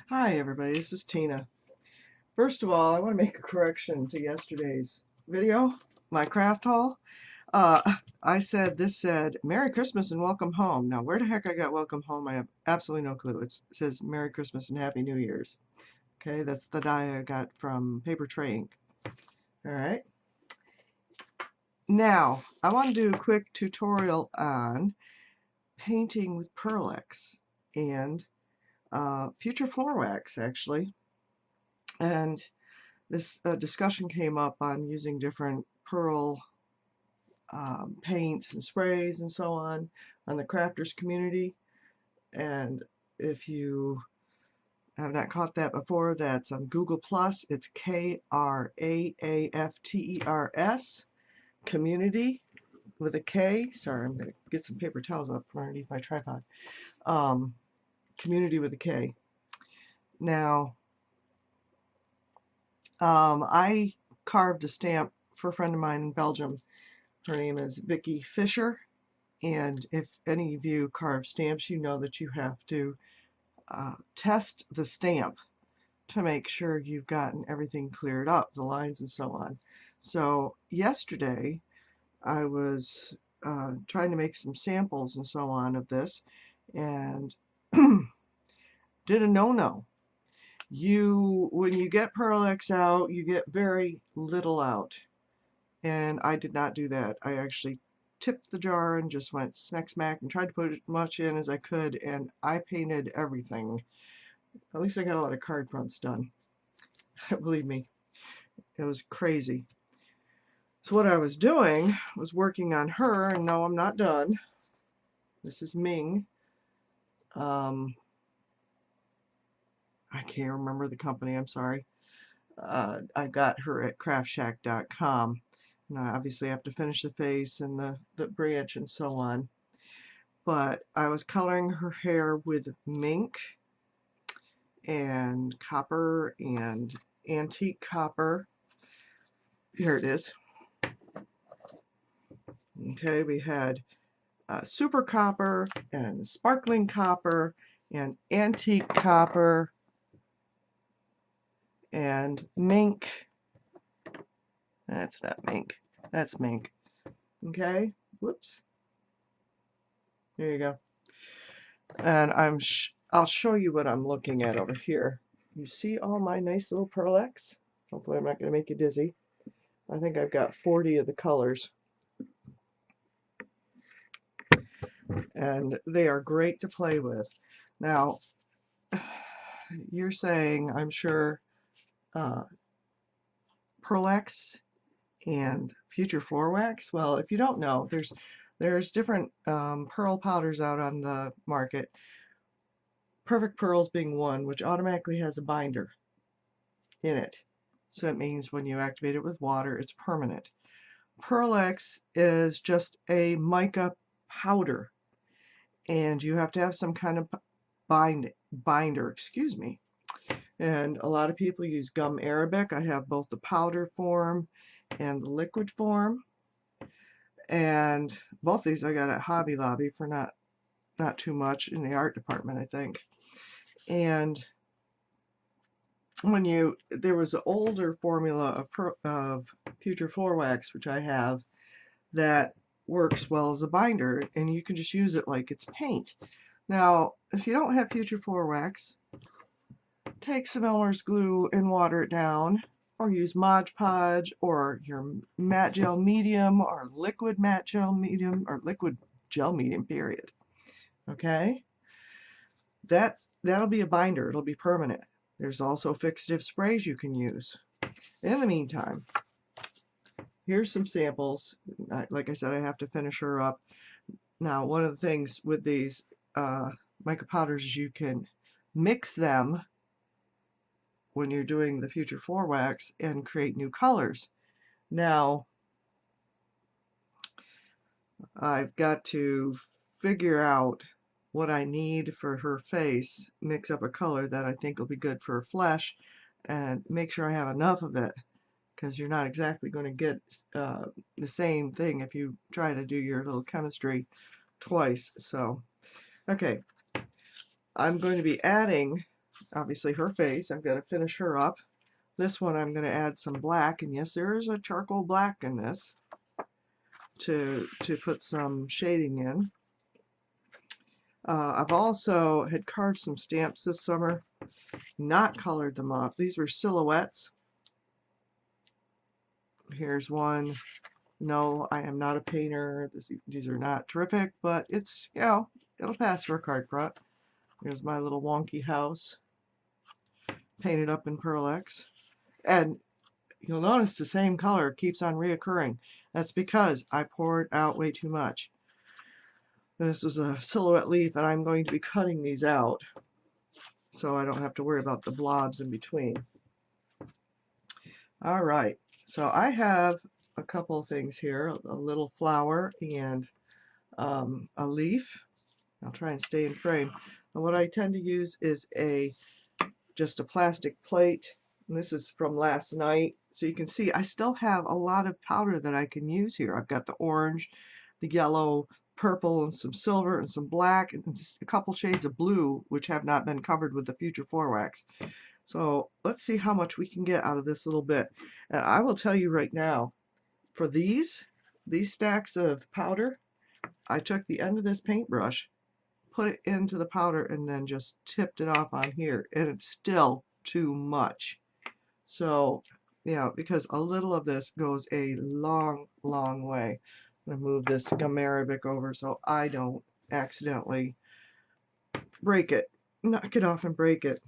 Hi everybody, this is Tina. First of all, I want to make a correction to yesterday's video, my craft haul. Uh, this said Merry Christmas and Welcome Home. Now, where the heck I got Welcome Home, I have absolutely no clue. It says Merry Christmas and Happy New Year's. Okay, that's the die I got from Paper Tray Ink. Alright. Now, I want to do a quick tutorial on painting with Pearl-Ex and future floor wax, actually. And this discussion came up on using different pearl paints and sprays and so on the crafters community. And if you have not caught that before, that's on Google Plus. It's KRAAFTERS community with a K. Sorry, I'm going to get some paper towels up from underneath my tripod. Community with a K. Now, I carved a stamp for a friend of mine in Belgium. Her name is Vicky Fisher, and if any of you carve stamps, you know that you have to test the stamp to make sure you've gotten everything cleared up, the lines and so on. So yesterday I was trying to make some samples and so on of this, and did a no-no. When you get Pearl-Ex out, you get very little out. And I did not do that. I actually tipped the jar and just went smack smack and tried to put as much in as I could, and I painted everything. At least I got a lot of card fronts done. Believe me, it was crazy. So what I was doing was working on her, and no, I'm not done. This is Ming. I can't remember the company, I'm sorry. I got her at craftshack.com. And I obviously have to finish the face and the branch and so on. But I was coloring her hair with mink and copper and antique copper. Here it is. Okay, we had super copper and sparkling copper and antique copper and mink. That's not mink. That's mink. Okay, whoops. There you go. And I'll show you what I'm looking at over here. You see all my nice little Pearl-Ex? Hopefully I'm not going to make you dizzy. I think I've got 40 of the colors. And they are great to play with. Now, you're saying, I'm sure, Pearl-Ex and future floor wax. Well, if you don't know, there's different pearl powders out on the market. Perfect Pearls being one, which automatically has a binder in it. So it means when you activate it with water, it's permanent. Pearl-Ex is just a mica powder, and you have to have some kind of binder, excuse me. And a lot of people use gum arabic. I have both the powder form and the liquid form. And both these I got at Hobby Lobby for not too much in the art department, I think. And there was an older formula of future floor wax, which I have, that works well as a binder, and you can just use it like it's paint. Now, if you don't have future floor wax, take some Elmer's glue and water it down, or use Mod Podge, or your matte gel medium, or liquid matte gel medium, or liquid gel medium, period. Okay? That'll be a binder. It'll be permanent. There's also fixative sprays you can use. In the meantime, here's some samples. Like I said, I have to finish her up. Now, one of the things with these mica powders is you can mix them when you're doing the future floor wax and create new colors. Now, I've got to figure out what I need for her face, mix up a color that I think will be good for her flesh, and make sure I have enough of it, because you're not exactly going to get the same thing if you try to do your little chemistry twice. So, okay, I'm going to be adding obviously her face. I've got to finish her up. This one I'm going to add some black, and yes, there is a charcoal black in this to put some shading in. I've also had carved some stamps this summer, not colored them up. These were silhouettes. Here's one. No, I am not a painter. These are not terrific, but it's, you know, it'll pass for a card front. Here's my little wonky house, painted up in Pearl-Ex. And you'll notice the same color keeps on reoccurring. That's because I poured out way too much. This was a silhouette leaf, and I'm going to be cutting these out so I don't have to worry about the blobs in between. All right, so I have a couple of things here, a little flower and a leaf. I'll try and stay in frame. And what I tend to use is just a plastic plate. And this is from last night. So you can see I still have a lot of powder that I can use here. I've got the orange, the yellow, purple, and some silver, and some black, and just a couple shades of blue, which have not been covered with the Future 4 wax. So let's see how much we can get out of this little bit. And I will tell you right now, for these stacks of powder, I took the end of this paintbrush, put it into the powder, and then just tipped it off on here, and it's still too much. So, you know, because a little of this goes a long, long way. I'm going to move this gum arabic over so I don't accidentally break it, knock it off and break it.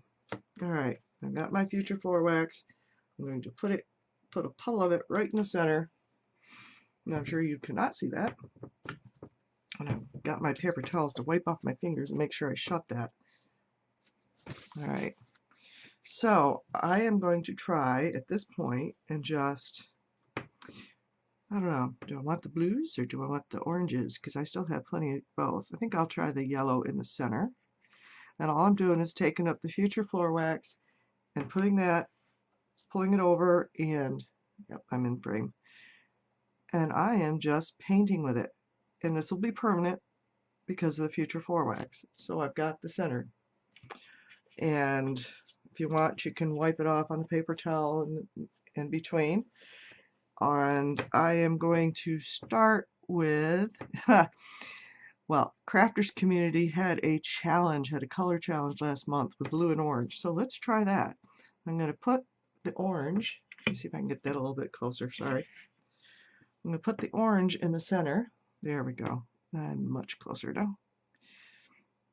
All right, I've got my Future 4 wax. I'm going to put a puddle of it right in the center. And I'm sure you cannot see that. And I've got my paper towels to wipe off my fingers and make sure I shut that. All right. So I am going to try at this point and just, I don't know, do I want the blues or do I want the oranges? Because I still have plenty of both. I think I'll try the yellow in the center. And all I'm doing is taking up the Future Floor Wax and pulling it over, and yep, I'm in frame. And I am just painting with it. And this will be permanent because of the Future Floor Wax. So I've got the center. And if you want, you can wipe it off on a paper towel in between. And I am going to start with, well, Crafters Community had a color challenge last month with blue and orange. So let's try that. I'm going to put the orange, let me see if I can get that a little bit closer, sorry. I'm going to put the orange in the center. There we go. I'm much closer now.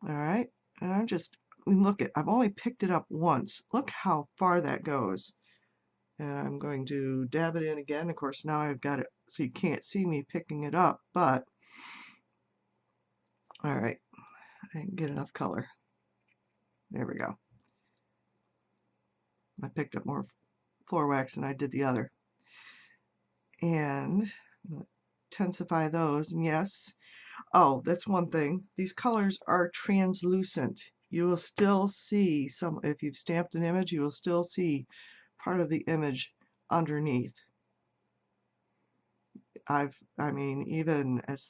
All right, and I've only picked it up once. Look how far that goes. And I'm going to dab it in again. Of course, now I've got it so you can't see me picking it up, but all right, I didn't get enough color. There we go. I picked up more floor wax than I did the other. And intensify those, and yes, oh, that's one thing. These colors are translucent. You will still see some, if you've stamped an image, you will still see part of the image underneath. I mean, even as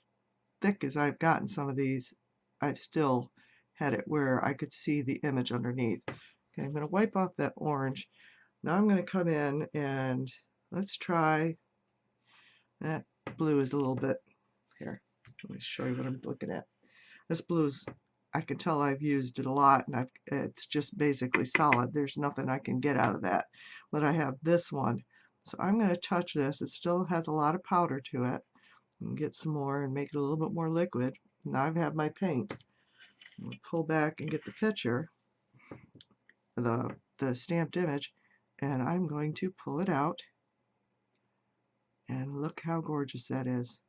thick as I've gotten some of these, I've still had it where I could see the image underneath. Okay, I'm going to wipe off that orange. Now I'm going to come in and let's try, that blue is a little bit, here, let me show you what I'm looking at. This blue is, I can tell I've used it a lot, and it's just basically solid. There's nothing I can get out of that. But I have this one. So I'm going to touch this. It still has a lot of powder to it. And get some more and make it a little bit more liquid. Now I've had my paint. I'll pull back and get the picture, the stamped image, and I'm going to pull it out. And look how gorgeous that is.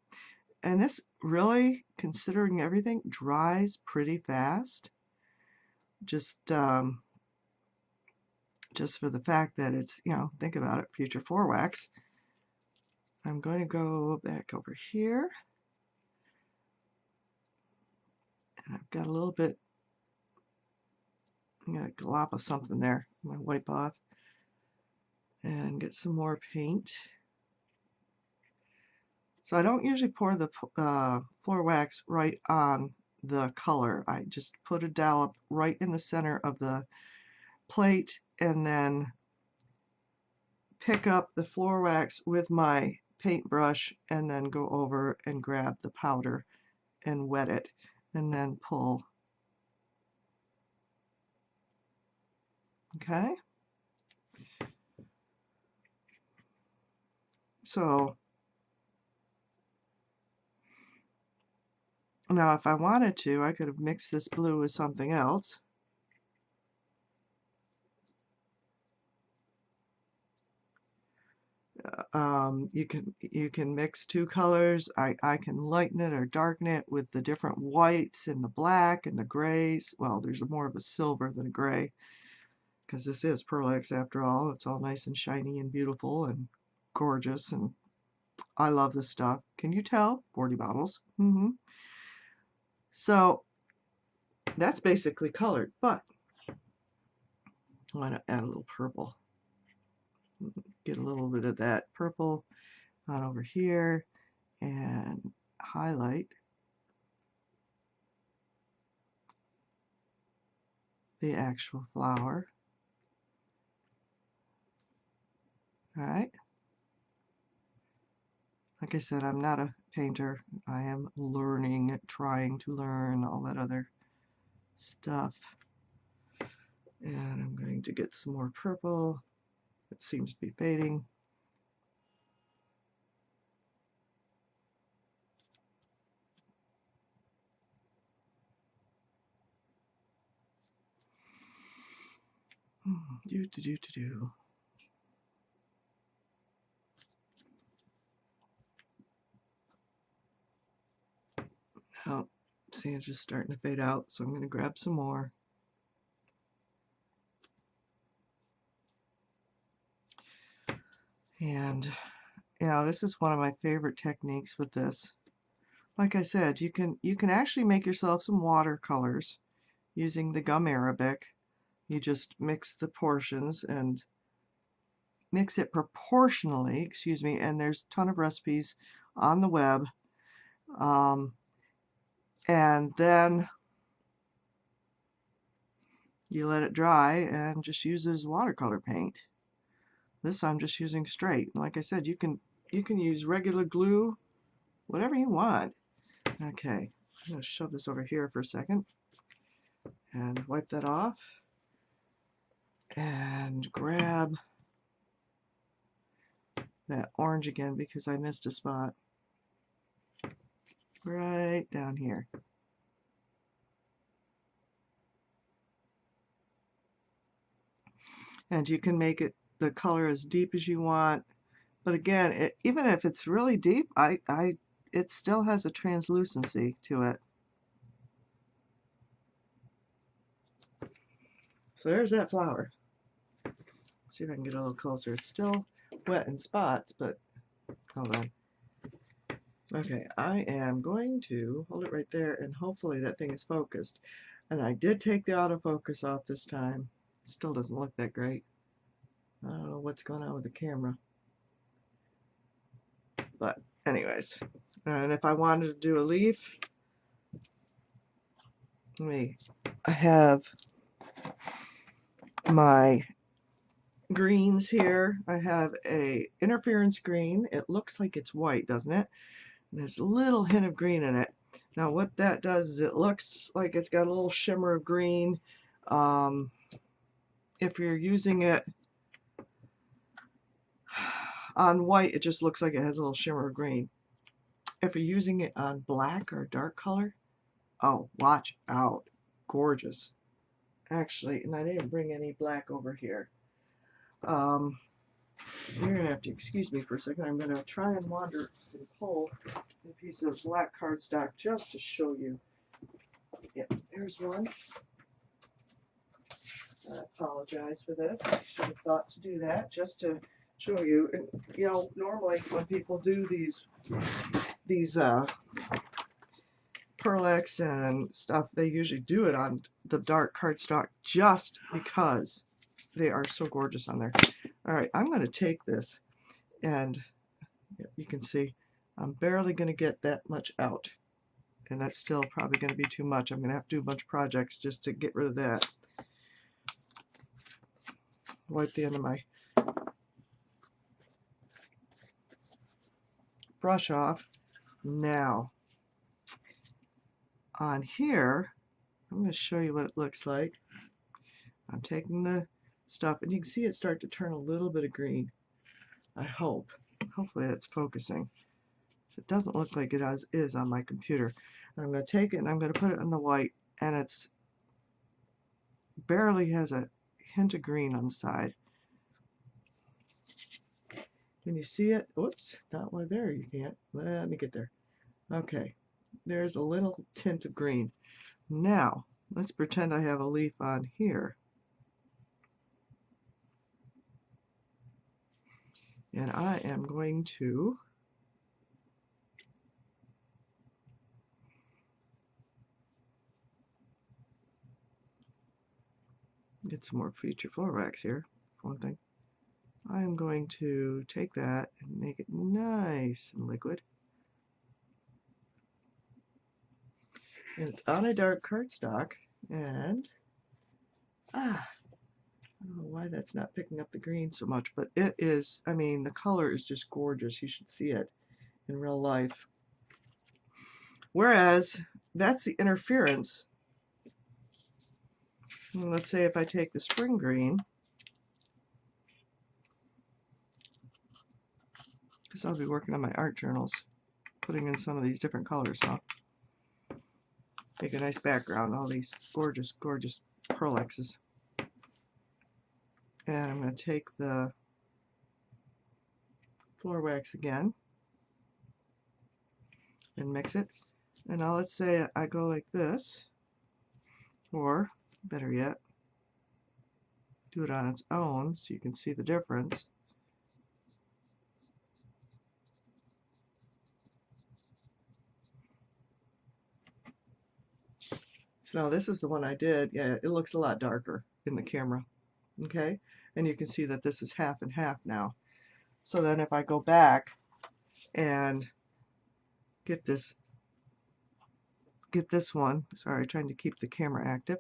And this really, considering everything, dries pretty fast. Just for the fact that it's, you know, think about it, Future 4 wax. I'm going to go back over here. And I've got a little bit, I'm going to glop of something there. I'm going to wipe off and get some more paint. So I don't usually pour the floor wax right on the color. I just put a dollop right in the center of the plate and then pick up the floor wax with my paintbrush and then go over and grab the powder and wet it and then pull. Okay? So now if I wanted to, I could have mixed this blue with something else. You can mix two colors. I can lighten it or darken it with the different whites and the black and the grays. Well, there's more of a silver than a gray because this is Pearl-Ex after all. It's all nice and shiny and beautiful and gorgeous, and I love this stuff. Can you tell? 40 bottles. So that's basically colored, but I want to add a little purple. Get a little bit of that purple on over here and highlight the actual flower. All right. Like I said, I'm not a painter. I am learning, trying to learn all that other stuff. And I'm going to get some more purple. It seems to be fading. Do. Oh, see, it's just starting to fade out, so I'm going to grab some more. And yeah, this is one of my favorite techniques with this. Like I said, you can actually make yourself some watercolors using the gum arabic. You just mix the portions and mix it proportionally, excuse me, and there's a ton of recipes on the web. And then you let it dry and just use it as watercolor paint. This I'm just using straight. Like I said, you can use regular glue, whatever you want. Okay, I'm going to shove this over here for a second and wipe that off and grab that orange again because I missed a spot right down here. And you can make it the color as deep as you want, but again, even if it's really deep, it still has a translucency to it. So there's that flower. Let's see if I can get a little closer. It's still wet in spots, but hold on. Okay, I am going to hold it right there, and hopefully that thing is focused. And I did take the autofocus off this time. It still doesn't look that great. I don't know what's going on with the camera. But anyways, and if I wanted to do a leaf, I have my greens here. I have a interference green. It looks like it's white, doesn't it? And there's a little hint of green in it. Now what that does is it looks like it's got a little shimmer of green. If you're using it on white, it just looks like it has a little shimmer of green. If you're using it on black or dark color, oh, watch out. Gorgeous. Actually, and I didn't bring any black over here. You're going to have to excuse me for a second. I'm going to try and wander and pull a piece of black cardstock just to show you. Yeah, there's one. I apologize for this. I should have thought to do that just to show you. And, you know, normally when people do these Pearl-Ex and stuff, they usually do it on the dark cardstock just because they are so gorgeous on there. All right, I'm going to take this, and you can see I'm barely going to get that much out, and that's still probably going to be too much. I'm going to have to do a bunch of projects just to get rid of that. Wipe the end of my brush off. Now, on here, I'm going to show you what it looks like. I'm taking the stuff, and you can see it start to turn a little bit of green. I hope. Hopefully that's focusing. It doesn't look like it is on my computer. I'm going to take it and I'm going to put it on the white, and it's barely has a hint of green on the side. Can you see it? Whoops, not one there. You can't. Let me get there. Okay, there's a little tint of green. Now, let's pretend I have a leaf on here. And I am going to get some more feature floor wax here, for one thing. I am going to take that and make it nice and liquid. And it's on a dark cardstock, and I don't know why that's not picking up the green so much, but it is, I mean, the color is just gorgeous. You should see it in real life. Whereas, that's the interference. And let's say if I take the spring green, because I'll be working on my art journals, putting in some of these different colors, huh? Make a nice background, all these gorgeous, gorgeous Pearl-X's. And I'm going to take the floor wax again and mix it. And now let's say I go like this, or better yet, do it on its own so you can see the difference. So now this is the one I did. Yeah, it looks a lot darker in the camera. Okay, and you can see that this is half and half now. So then if I go back and get this one, sorry, trying to keep the camera active,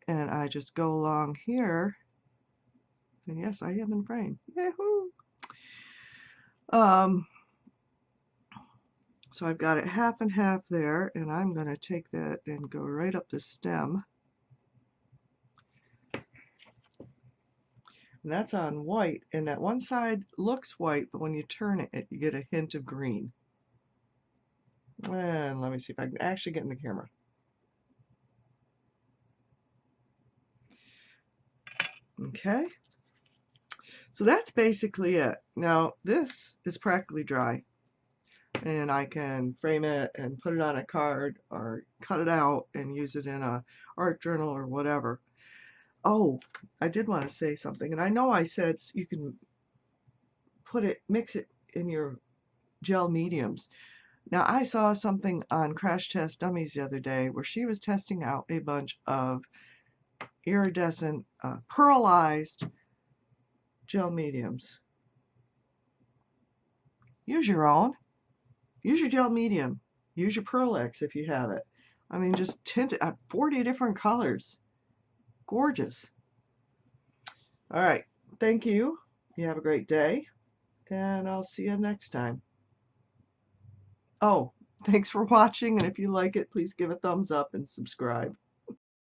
and I just go along here, and yes, I am in frame. Yahoo! So I've got it half and half there, and I'm going to take that and go right up the stem. And that's on white, and that one side looks white, but when you turn it, you get a hint of green. And let me see if I can actually get in the camera. Okay, so that's basically it. Now this is practically dry, and I can frame it and put it on a card or cut it out and use it in a art journal or whatever. Oh, I did want to say something, and I know I said you can mix it in your gel mediums. Now I saw something on Crash Test Dummies the other day where she was testing out a bunch of iridescent pearlized gel mediums. Use your own. Use your gel medium. Use your Pearl-Ex if you have it. I mean, just tint it. 40 different colors. Gorgeous. All right. Thank you. You have a great day, and I'll see you next time. Oh, thanks for watching, and if you like it, please give a thumbs up and subscribe.